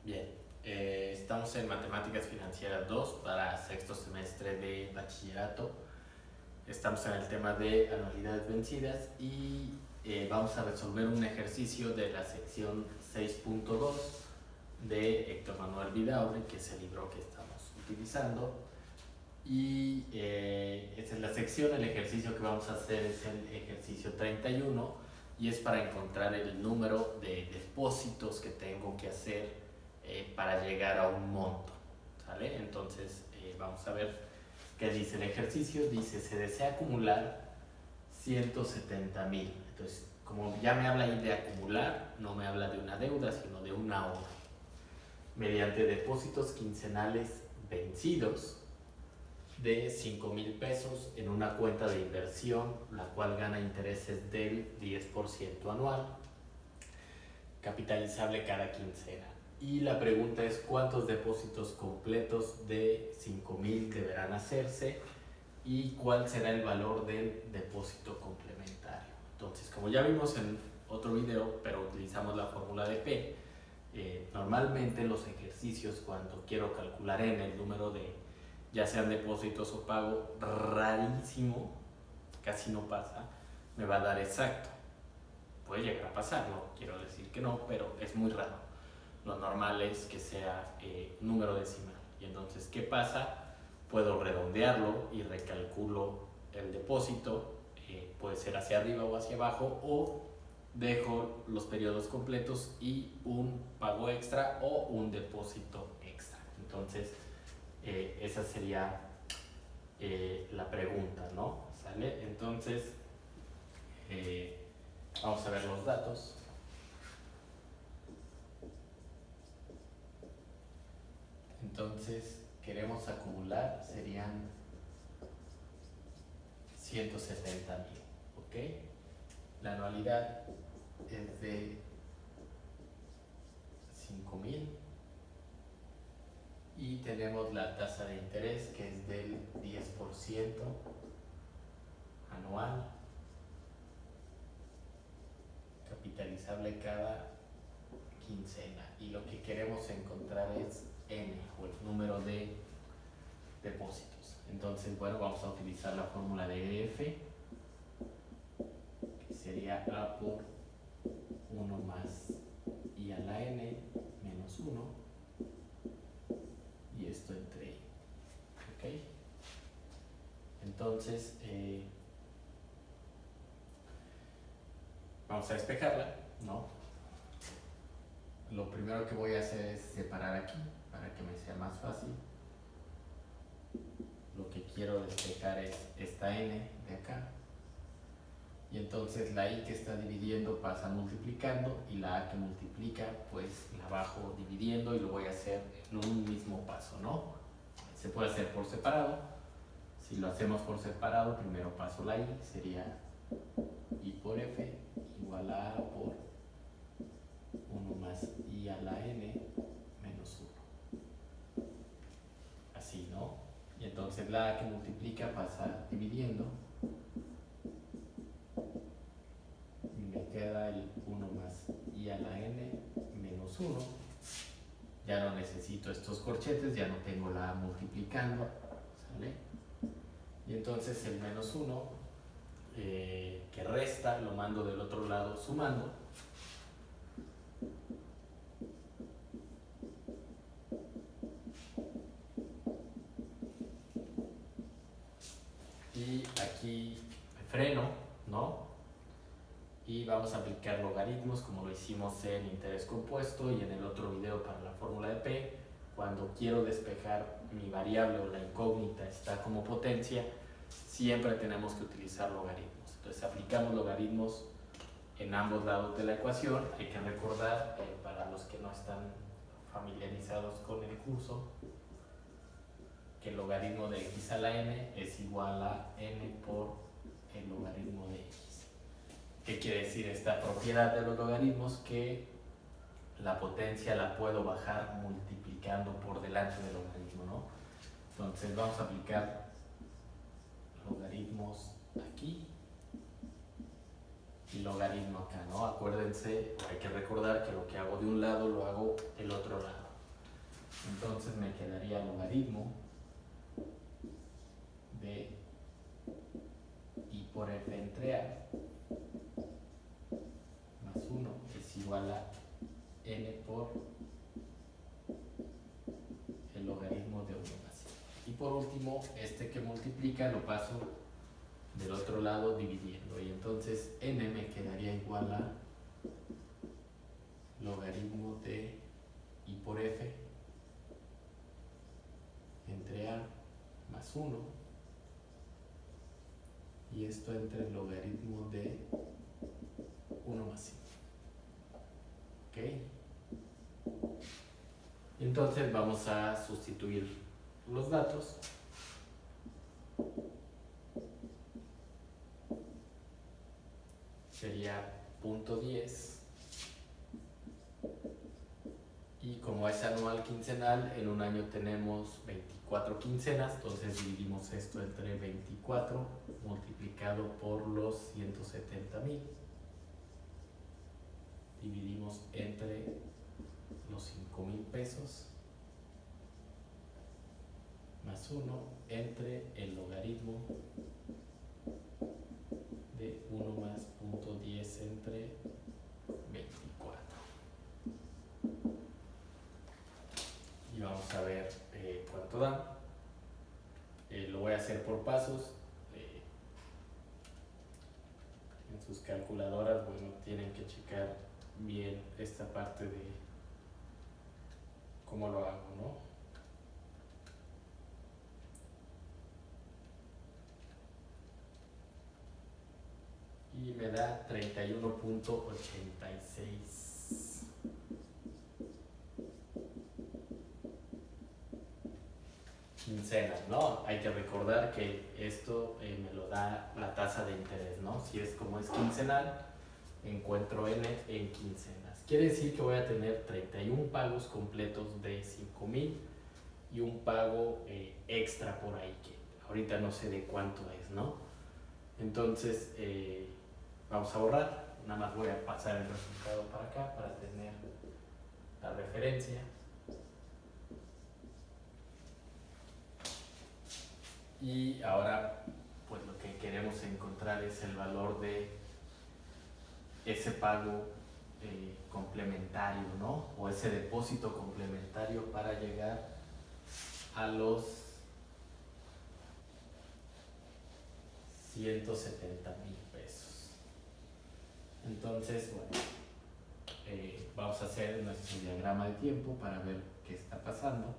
Bien, estamos en Matemáticas Financieras 2 para sexto semestre de bachillerato. Estamos en el tema de anualidades vencidas y vamos a resolver un ejercicio de la sección 6.2 de Héctor Manuel Vidaurre, que es el libro que estamos utilizando. Y esta es la sección. El ejercicio que vamos a hacer es el ejercicio 31 y es para encontrar el número de depósitos que tengo que hacer para llegar a un monto, ¿sale? Entonces vamos a ver qué dice el ejercicio. Dice: se desea acumular 170,000. Entonces, como ya me habla ahí de acumular, no me habla de una deuda, sino de un ahorro, mediante depósitos quincenales vencidos de 5,000 pesos en una cuenta de inversión, la cual gana intereses del 10% anual, capitalizable cada quincena. Y la pregunta es: ¿cuántos depósitos completos de 5,000 deberán hacerse? ¿Y cuál será el valor del depósito complementario? Entonces, como ya vimos en otro video, pero utilizamos la fórmula de P, normalmente los ejercicios, cuando quiero calcular en el número de, ya sean depósitos o pago, rarísimo, casi no pasa, me va a dar exacto. Puede llegar a pasar, no quiero decir que no, pero es muy raro. Lo normal es que sea número decimal. Y entonces, ¿qué pasa? Puedo redondearlo y recalculo el depósito, puede ser hacia arriba o hacia abajo, o dejo los periodos completos y un pago extra o un depósito extra. Entonces, esa sería la pregunta, ¿no? ¿Sale? Entonces, vamos a ver los datos. Entonces, queremos acumular, serían 170,000, ¿ok? La anualidad es de 5,000 y tenemos la tasa de interés, que es del 10% anual, capitalizable cada quincena. Y lo que queremos encontrar es N, o el número de depósitos. Entonces, bueno, vamos a utilizar la fórmula de F, que sería A por 1 más I a la N menos 1, y esto entre I, ¿ok? Entonces, vamos a despejarla, ¿no? Lo primero que voy a hacer es separar aquí, para que me sea más fácil. Lo que quiero despejar es esta N de acá. Y entonces la I que está dividiendo pasa multiplicando, y la A que multiplica, pues la bajo dividiendo, y lo voy a hacer en un mismo paso, ¿no? Se puede hacer por separado. Si lo hacemos por separado, primero paso la I, sería I por F igual a A por 1 más I a la N menos 1. Así, ¿no? Y entonces la A que multiplica pasa dividiendo, y me queda el 1 más I a la N menos 1. Ya no necesito estos corchetes, ya no tengo la A multiplicando, ¿sale? Y entonces el menos 1 que resta lo mando del otro lado sumando, y aquí me freno, ¿no? Y vamos a aplicar logaritmos, como lo hicimos en interés compuesto y en el otro video para la fórmula de P. Cuando quiero despejar mi variable o la incógnita está como potencia, siempre tenemos que utilizar logaritmos. Entonces aplicamos logaritmos en ambos lados de la ecuación. Hay que recordar, para los que no están familiarizados con el curso, que el logaritmo de x a la n es igual a n por el logaritmo de x. ¿Qué quiere decir esta propiedad de los logaritmos? Que la potencia la puedo bajar multiplicando por delante del logaritmo, ¿no? Entonces vamos a aplicar logaritmos aquí y logaritmo acá, ¿no? Acuérdense, hay que recordar que lo que hago de un lado lo hago del otro lado. por último, este que multiplica lo paso del otro lado dividiendo. Y entonces n me quedaría igual a logaritmo de i por f entre a más 1. Y esto entre el logaritmo de 1 más 5. ¿Ok? Entonces vamos a sustituir los datos. Sería 0.10. Y como es anual quincenal, en un año tenemos 24 quincenas, entonces dividimos esto entre 24 multiplicado por los 170,000. Dividimos entre los 5,000 pesos más 1 entre el logaritmo de 1 más 0.10 entre 24. Y vamos a ver cuánto da. Lo voy a hacer por pasos. En sus calculadoras, bueno, tienen que checar bien esta parte de cómo lo hago, ¿no? Y me da 31.86 quincenas, ¿no? Hay que recordar que esto me lo da la tasa de interés, ¿no? Si es como es quincenal, encuentro n en quincenas. Quiere decir que voy a tener 31 pagos completos de 5,000 y un pago extra por ahí que ahorita no sé de cuánto es, ¿no? Entonces, vamos a borrar. Nada más voy a pasar el resultado para acá para tener la referencia. Y ahora, pues lo que queremos encontrar es el valor de ese pago complementario, ¿no? O ese depósito complementario para llegar a los 170,000 pesos. Entonces, bueno, vamos a hacer nuestro diagrama de tiempo para ver qué está pasando.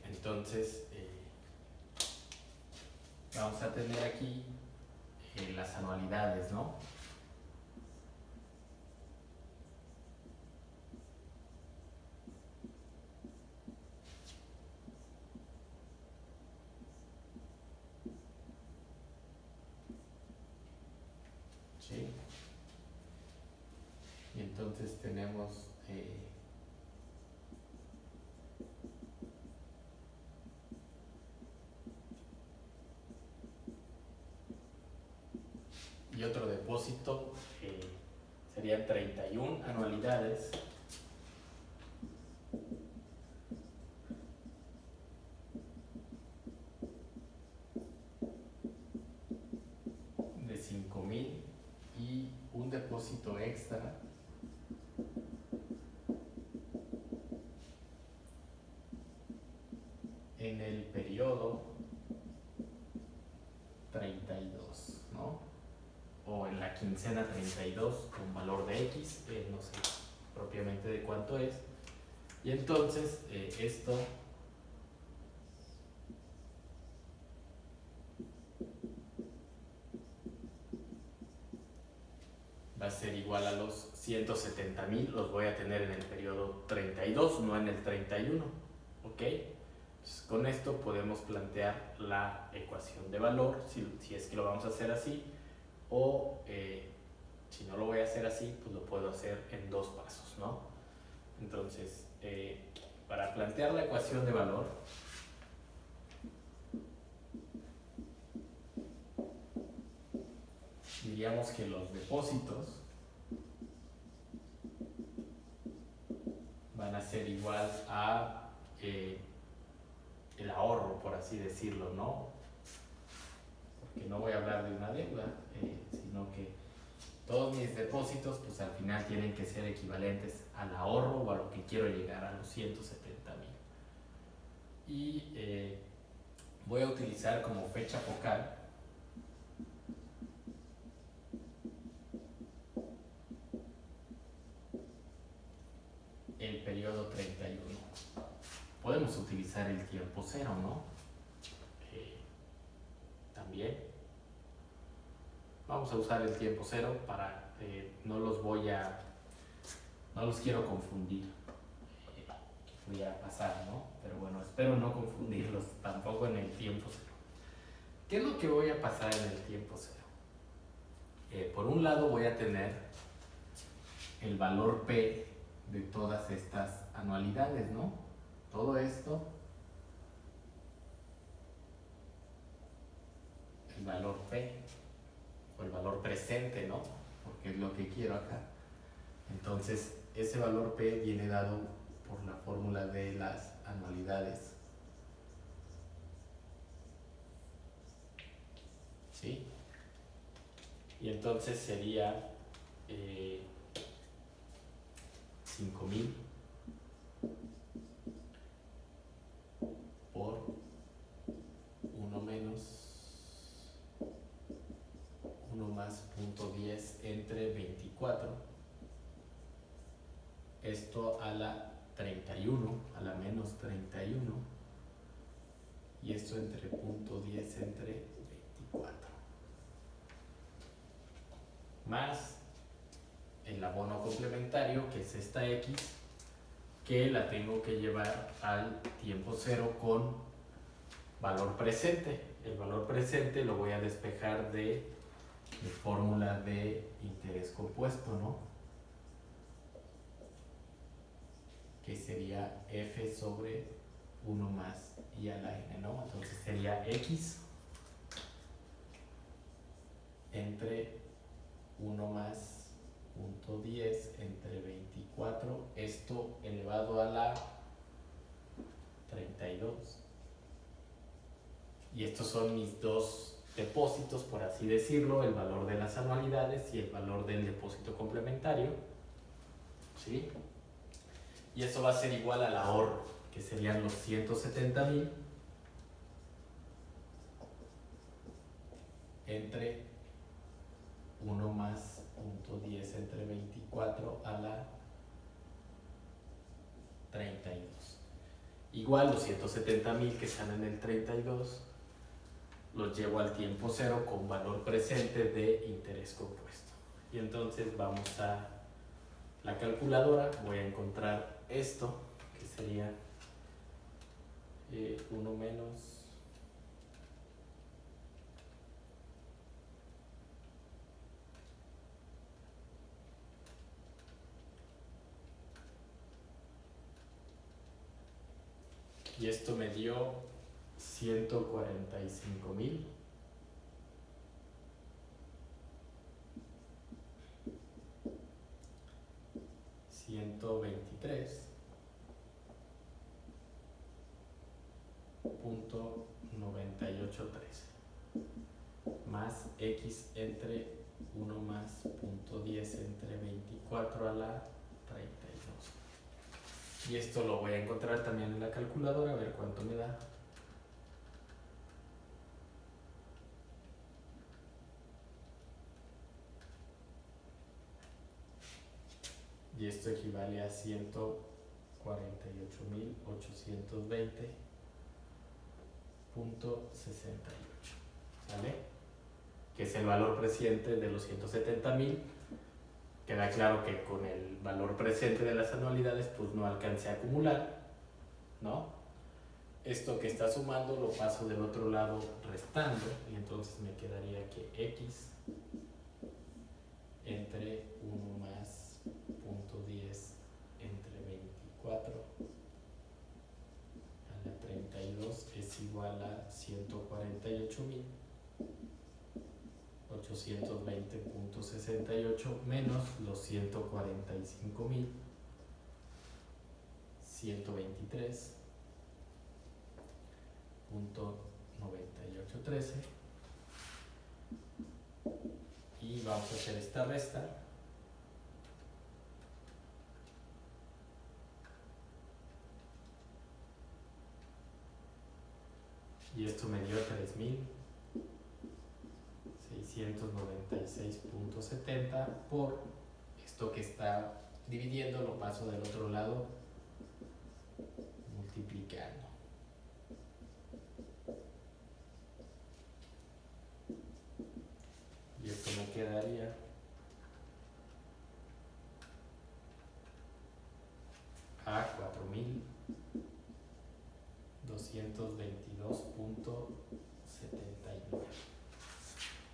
Entonces, vamos a tener aquí las anualidades, ¿no? ¿Sí? Y entonces tenemos y otro depósito serían 31 anualidades de 5,000 y un depósito extra en el periodo 32, ¿no? O en la quincena 32 con valor de X, no sé propiamente de cuánto es. Y entonces esto va a ser igual a los 170,000, los voy a tener en el periodo 32, no en el 31, ¿ok? Entonces, con esto podemos plantear la ecuación de valor, si es que lo vamos a hacer así, o si no lo voy a hacer así, pues lo puedo hacer en dos pasos, ¿no? Entonces, para plantear la ecuación de valor, diríamos que los depósitos ser igual a el ahorro, por así decirlo, ¿no? Porque no voy a hablar de una deuda, sino que todos mis depósitos, pues al final tienen que ser equivalentes al ahorro o a lo que quiero llegar, a los 170,000. Y voy a utilizar como fecha focal el periodo 31. Podemos utilizar el tiempo cero, ¿no? También vamos a usar el tiempo cero para no los quiero confundir. Voy a pasar, ¿no? Pero bueno, espero no confundirlos tampoco en el tiempo cero. ¿Qué es lo que voy a pasar en el tiempo cero? Por un lado voy a tener el valor P de todas estas anualidades, ¿no? Todo esto, el valor P, o el valor presente, ¿no? Porque es lo que quiero acá. Entonces, ese valor P viene dado por la fórmula de las anualidades. ¿Sí? Y entonces sería 5,000 por 1 menos 1 más 0.10 entre 24. Esto a la 31, a la menos 31. Y esto entre 0.10 entre 24. Más el abono complementario, que es esta X, que la tengo que llevar al tiempo cero con valor presente. El valor presente lo voy a despejar de fórmula de interés compuesto, ¿no? Que sería F sobre 1 más I a la N, ¿no? Entonces sería X entre 1 más 0.10 entre 24, esto elevado a la 32. Y estos son mis dos depósitos, por así decirlo, el valor de las anualidades y el valor del depósito complementario. ¿Sí? Y eso va a ser igual al ahorro, que serían los 170,000 entre 1 más 0.10 entre 24 a la 32. Igual los 170,000 que están en el 32 los llevo al tiempo cero con valor presente de interés compuesto. Y entonces vamos a la calculadora, voy a encontrar esto, que sería 1 menos y esto me dio 145,000 123.9813 más X entre 1 más 0.10 entre 24 a la 32. Y esto lo voy a encontrar también en la calculadora, a ver cuánto me da. Y esto equivale a 148,820.68, ¿sale? Que es el valor presente de los 170,000. Queda claro que con el valor presente de las anualidades pues no alcancé a acumular, ¿no? Esto que está sumando lo paso del otro lado restando y entonces me quedaría que X entre 1 más 0.10 entre 24 a la 32 es igual a 148,820.68 menos los 145,000 123.9813 y vamos a hacer esta resta. Y esto me dio 3.696.70 por esto que está dividiendo, lo paso del otro lado multiplicando. Y esto me quedaría a 4.222.79.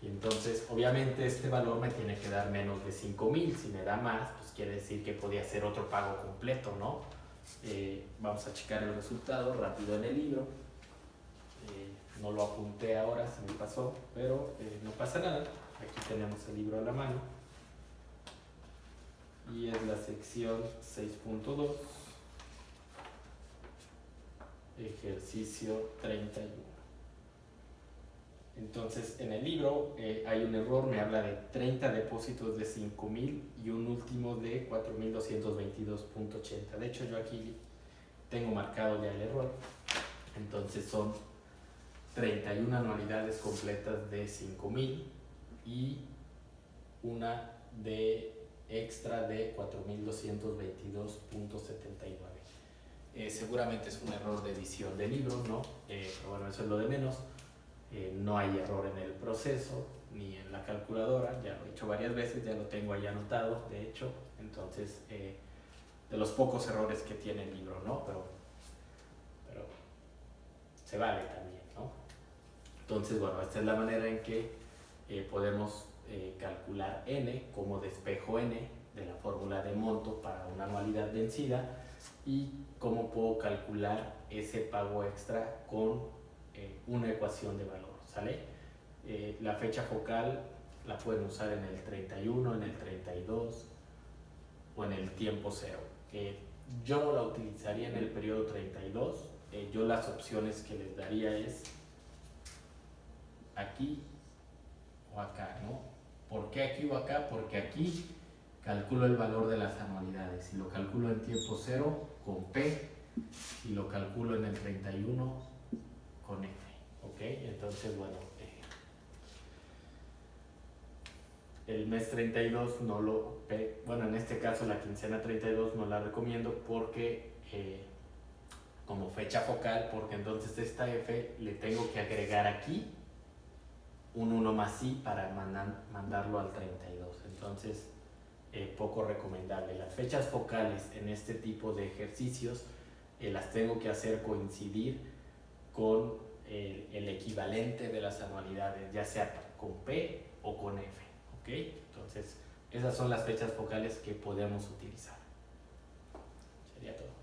Y entonces, obviamente, este valor me tiene que dar menos de 5.000. Si me da más, pues quiere decir que podía hacer otro pago completo, ¿no? Vamos a checar el resultado rápido en el libro. No lo apunté ahora, se me pasó, pero no pasa nada. Aquí tenemos el libro a la mano. Y es la sección 6.2, ejercicio 31. Entonces, en el libro hay un error, me habla de 30 depósitos de 5.000 y un último de 4.222.80. De hecho, yo aquí tengo marcado ya el error. Entonces, son 31 anualidades completas de 5.000 y una de extra de 4.222.79. Seguramente es un error de edición de libro, ¿no? Pero bueno, eso es lo de menos. No hay error en el proceso ni en la calculadora, ya lo he hecho varias veces, ya lo tengo ahí anotado, de hecho. Entonces, de los pocos errores que tiene el libro, ¿no? Pero se vale también, ¿no? Entonces, bueno, esta es la manera en que podemos calcular n como despejo n de la fórmula de monto para una anualidad vencida y cómo puedo calcular ese pago extra con una ecuación de valor, ¿sale? La fecha focal la pueden usar en el 31, en el 32 o en el tiempo cero. Yo no la utilizaría en el periodo 32. Yo las opciones que les daría es aquí o acá, ¿no? ¿Por qué aquí o acá? Porque aquí calculo el valor de las anualidades. Si lo calculo en tiempo cero, con P. Si lo calculo en el 31, con F. ¿Ok? Entonces, bueno, el mes 32 no lo... Bueno, en este caso la quincena 32 no la recomiendo porque... como fecha focal, porque entonces esta F le tengo que agregar aquí un 1 más I para mandarlo al 32. Entonces, poco recomendable. Las fechas focales en este tipo de ejercicios las tengo que hacer coincidir con el equivalente de las anualidades, ya sea con P o con F. ¿Ok? Entonces, esas son las fechas focales que podemos utilizar. Sería todo.